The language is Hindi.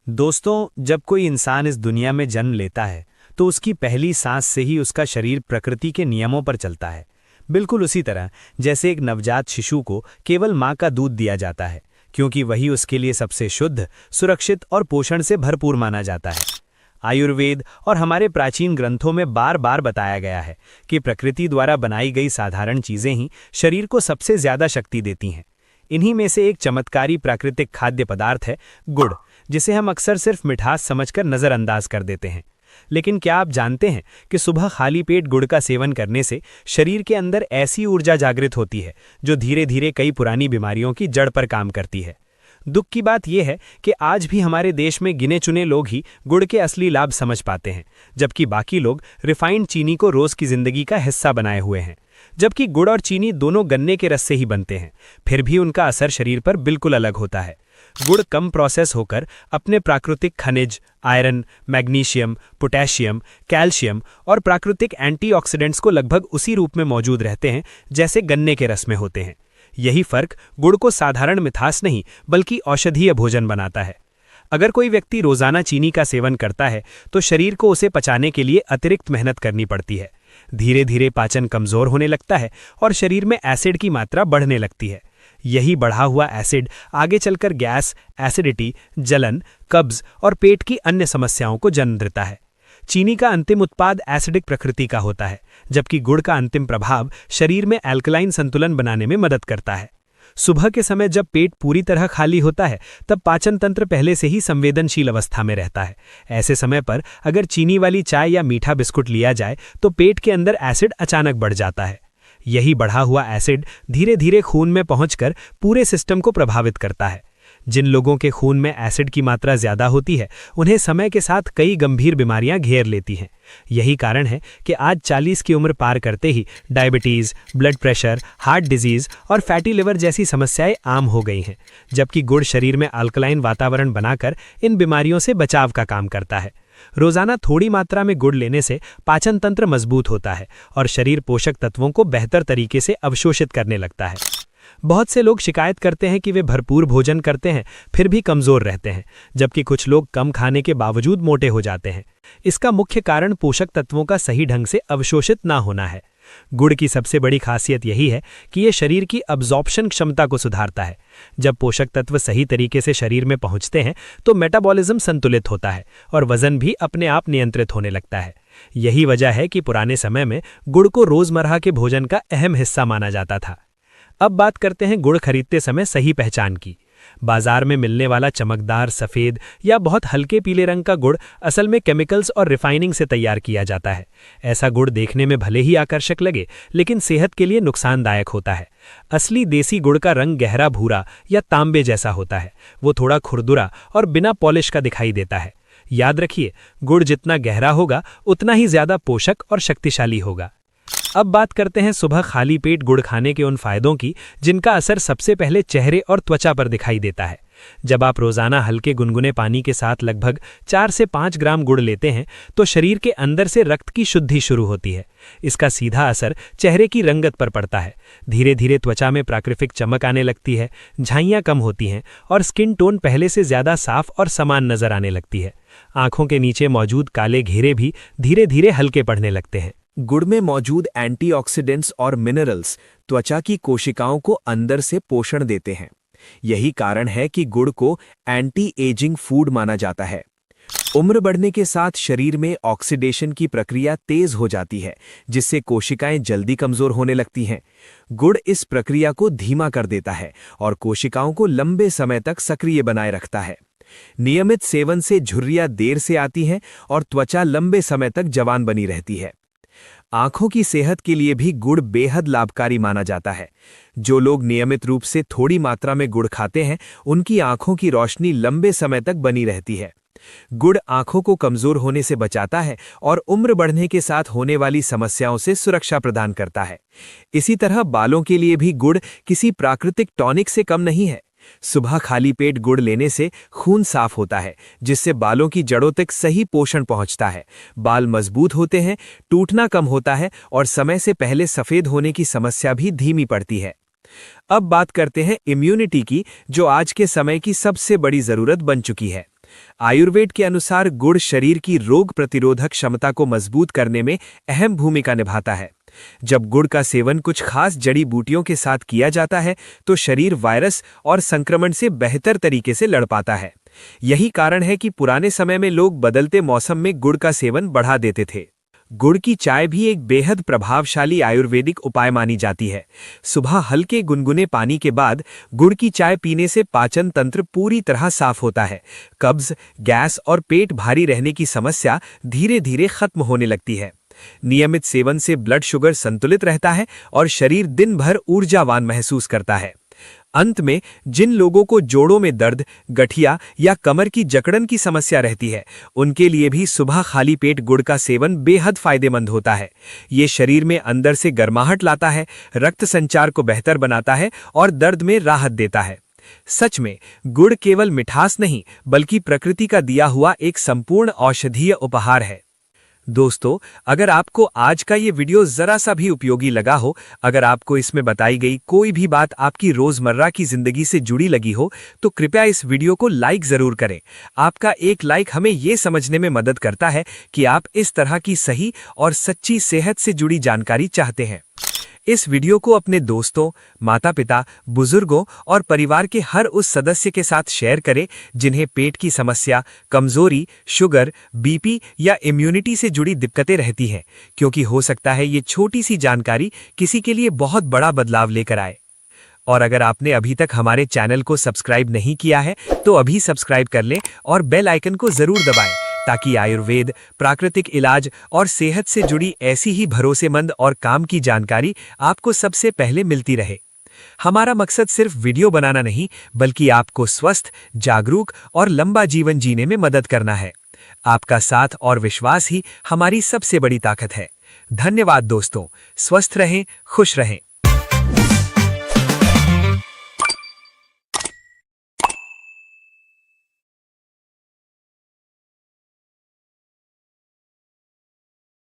दोस्तों, जब कोई इंसान इस दुनिया में जन्म लेता है तो उसकी पहली सांस से ही उसका शरीर प्रकृति के नियमों पर चलता है। बिल्कुल उसी तरह जैसे एक नवजात शिशु को केवल माँ का दूध दिया जाता है, क्योंकि वही उसके लिए सबसे शुद्ध, सुरक्षित और पोषण से भरपूर माना जाता है। आयुर्वेद और हमारे प्राचीन ग्रंथों में बार बार बताया गया है कि प्रकृति द्वारा बनाई गई साधारण चीजें ही शरीर को सबसे ज्यादा शक्ति देती हैं। इन्हीं में से एक चमत्कारी प्राकृतिक खाद्य पदार्थ है गुड़, जिसे हम अक्सर सिर्फ मिठास समझकर नज़रअंदाज कर देते हैं। लेकिन क्या आप जानते हैं कि सुबह खाली पेट गुड़ का सेवन करने से शरीर के अंदर ऐसी ऊर्जा जागृत होती है जो धीरे धीरे कई पुरानी बीमारियों की जड़ पर काम करती है। दुख की बात यह है कि आज भी हमारे देश में गिने चुने लोग ही गुड़ के असली लाभ समझ पाते हैं, जबकि बाकी लोग रिफाइंड चीनी को रोज की जिंदगी का हिस्सा बनाए हुए हैं। जबकि गुड़ और चीनी दोनों गन्ने के रस से ही बनते हैं, फिर भी उनका असर शरीर पर बिल्कुल अलग होता है। गुड़ कम प्रोसेस होकर अपने प्राकृतिक खनिज, आयरन, मैग्नीशियम, पोटेशियम, कैल्शियम और प्राकृतिक एंटीऑक्सीडेंट्स को लगभग उसी रूप में मौजूद रहते हैं जैसे गन्ने के रस में होते हैं। यही फर्क गुड़ को साधारण मिठास नहीं बल्कि औषधीय भोजन बनाता है। अगर कोई व्यक्ति रोजाना चीनी का सेवन करता है तो शरीर को उसे पचाने के लिए अतिरिक्त मेहनत करनी पड़ती है। धीरे धीरे पाचन कमजोर होने लगता है और शरीर में एसिड की मात्रा बढ़ने लगती है। यही बढ़ा हुआ एसिड आगे चलकर गैस, एसिडिटी, जलन, कब्ज और पेट की अन्य समस्याओं को जन्म देता है। चीनी का अंतिम उत्पाद एसिडिक प्रकृति का होता है, जबकि गुड़ का अंतिम प्रभाव शरीर में एल्कलाइन संतुलन बनाने में मदद करता है। सुबह के समय जब पेट पूरी तरह खाली होता है तब पाचन तंत्र पहले से ही संवेदनशील अवस्था में रहता है। ऐसे समय पर अगर चीनी वाली चाय या मीठा बिस्कुट लिया जाए तो पेट के अंदर एसिड अचानक बढ़ जाता है। यही बढ़ा हुआ एसिड धीरे धीरे खून में पहुंचकर पूरे सिस्टम को प्रभावित करता है। जिन लोगों के खून में एसिड की मात्रा ज्यादा होती है उन्हें समय के साथ कई गंभीर बीमारियां घेर लेती हैं। यही कारण है कि आज 40 की उम्र पार करते ही diabetes, blood pressure, heart disease और फैटी लिवर जैसी समस्याएं आम हो गई हैं, जबकि गुड़ शरीर में अल्कलाइन वातावरण बनाकर इन बीमारियों से बचाव का काम करता है। रोजाना थोड़ी मात्रा में गुड़ लेने से पाचन तंत्र मजबूत होता है और शरीर पोषक तत्वों को बेहतर तरीके से अवशोषित करने लगता है। बहुत से लोग शिकायत करते हैं कि वे भरपूर भोजन करते हैं फिर भी कमजोर रहते हैं, जबकि कुछ लोग कम खाने के बावजूद मोटे हो जाते हैं। इसका मुख्य कारण पोषक तत्वों का सही ढंग से अवशोषित ना होना है। गुड़ की सबसे बड़ी खासियत यही है कि ये शरीर की अब्जॉर्प्शन क्षमता को सुधारता है। जब पोषक तत्व सही तरीके से शरीर में पहुंचते हैं तो मेटाबॉलिज्म संतुलित होता है और वजन भी अपने आप नियंत्रित होने लगता है। यही वजह है कि पुराने समय में गुड़ को रोजमर्रा के भोजन का अहम हिस्सा माना जाता था। अब बात करते हैं गुड़ खरीदते समय सही पहचान की। बाजार में मिलने वाला चमकदार सफ़ेद या बहुत हल्के पीले रंग का गुड़ असल में केमिकल्स और रिफाइनिंग से तैयार किया जाता है। ऐसा गुड़ देखने में भले ही आकर्षक लगे, लेकिन सेहत के लिए नुकसानदायक होता है। असली देसी गुड़ का रंग गहरा भूरा या तांबे जैसा होता है। वो थोड़ा खुरदुरा और बिना पॉलिश का दिखाई देता है। याद रखिए, गुड़ जितना गहरा होगा उतना ही ज्यादा पोषक और शक्तिशाली होगा। अब बात करते हैं सुबह खाली पेट गुड़ खाने के उन फायदों की जिनका असर सबसे पहले चेहरे और त्वचा पर दिखाई देता है। जब आप रोजाना हल्के गुनगुने पानी के साथ लगभग 4 से 5 ग्राम गुड़ लेते हैं तो शरीर के अंदर से रक्त की शुद्धि शुरू होती है। इसका सीधा असर चेहरे की रंगत पर पड़ता है। धीरे धीरे त्वचा में प्राकृतिक चमक आने लगती है, झाइयां कम होती हैं और स्किन टोन पहले से ज्यादा साफ और समान नजर आने लगती है। आंखों के नीचे मौजूद काले घेरे भी धीरे धीरे हल्के पड़ने लगते हैं। गुड़ में मौजूद एंटीऑक्सीडेंट्स और मिनरल्स त्वचा की कोशिकाओं को अंदर से पोषण देते हैं। यही कारण है कि गुड़ को एंटी एजिंग फूड माना जाता है। उम्र बढ़ने के साथ शरीर में ऑक्सीडेशन की प्रक्रिया तेज हो जाती है, जिससे कोशिकाएं जल्दी कमजोर होने लगती हैं। गुड़ इस प्रक्रिया को धीमा कर देता है और कोशिकाओं को लंबे समय तक सक्रिय बनाए रखता है। नियमित सेवन से झुर्रियां देर से आती हैं और त्वचा लंबे समय तक जवान बनी रहती है। आंखों की सेहत के लिए भी गुड़ बेहद लाभकारी माना जाता है। जो लोग नियमित रूप से थोड़ी मात्रा में गुड़ खाते हैं उनकी आंखों की रोशनी लंबे समय तक बनी रहती है। गुड़ आंखों को कमजोर होने से बचाता है और उम्र बढ़ने के साथ होने वाली समस्याओं से सुरक्षा प्रदान करता है। इसी तरह बालों के लिए भी गुड़ किसी प्राकृतिक टॉनिक से कम नहीं है। सुबह खाली पेट गुड़ लेने से खून साफ होता है, जिससे बालों की जड़ों तक सही पोषण पहुंचता है। बाल मजबूत होते हैं, टूटना कम होता है और समय से पहले सफेद होने की समस्या भी धीमी पड़ती है। अब बात करते हैं इम्यूनिटी की, जो आज के समय की सबसे बड़ी जरूरत बन चुकी है। आयुर्वेद के अनुसार गुड़ शरीर की रोग प्रतिरोधक क्षमता को मजबूत करने में अहम भूमिका निभाता है। जब गुड़ का सेवन कुछ खास जड़ी बूटियों के साथ किया जाता है तो शरीर वायरस और संक्रमण से बेहतर तरीके से लड़ पाता है। यही कारण है कि पुराने समय में लोग बदलते मौसम में गुड़ का सेवन बढ़ा देते थे। गुड़ की चाय भी एक बेहद प्रभावशाली आयुर्वेदिक उपाय मानी जाती है। सुबह हल्के गुनगुने पानी के बाद गुड़ की चाय पीने से पाचन तंत्र पूरी तरह साफ होता है। कब्ज, गैस और पेट भारी रहने की समस्या धीरे धीरे खत्म होने लगती है। नियमित सेवन से ब्लड शुगर संतुलित रहता है और शरीर दिन भर ऊर्जावान महसूस करता है। अंत में, जिन लोगों को जोड़ों में दर्द, गठिया या कमर की जकड़न की समस्या रहती है, उनके लिए भी सुबह खाली पेट गुड़ का सेवन बेहद फायदेमंद होता है। ये शरीर में अंदर से गर्माहट लाता है, रक्त संचार को बेहतर बनाता है और दर्द में राहत देता है। सच में, गुड़ केवल मिठास नहीं, बल्कि प्रकृति का दिया हुआ एक संपूर्ण औषधीय उपहार है। दोस्तों, अगर आपको आज का ये वीडियो जरा सा भी उपयोगी लगा हो, अगर आपको इसमें बताई गई कोई भी बात आपकी रोजमर्रा की जिंदगी से जुड़ी लगी हो, तो कृपया इस वीडियो को लाइक जरूर करें। आपका एक लाइक हमें ये समझने में मदद करता है कि आप इस तरह की सही और सच्ची सेहत से जुड़ी जानकारी चाहते हैं। इस वीडियो को अपने दोस्तों, माता-पिता, बुजुर्गों और परिवार के हर उस सदस्य के साथ शेयर करें जिन्हें पेट की समस्या, कमजोरी, शुगर, बीपी या इम्यूनिटी से जुड़ी दिक्कतें रहती हैं, क्योंकि हो सकता है ये छोटी सी जानकारी किसी के लिए बहुत बड़ा बदलाव लेकर आए। और अगर आपने अभी तक हमारे चैनल को सब्सक्राइब नहीं किया है तो अभी सब्सक्राइब कर लें और बेल आइकन को जरूर दबाएं, ताकि आयुर्वेद, प्राकृतिक इलाज और सेहत से जुड़ी ऐसी ही भरोसेमंद और काम की जानकारी आपको सबसे पहले मिलती रहे। हमारा मकसद सिर्फ वीडियो बनाना नहीं, बल्कि आपको स्वस्थ, जागरूक और लंबा जीवन जीने में मदद करना है। आपका साथ और विश्वास ही हमारी सबसे बड़ी ताकत है। धन्यवाद दोस्तों। स्वस्थ रहें, खुश रहें।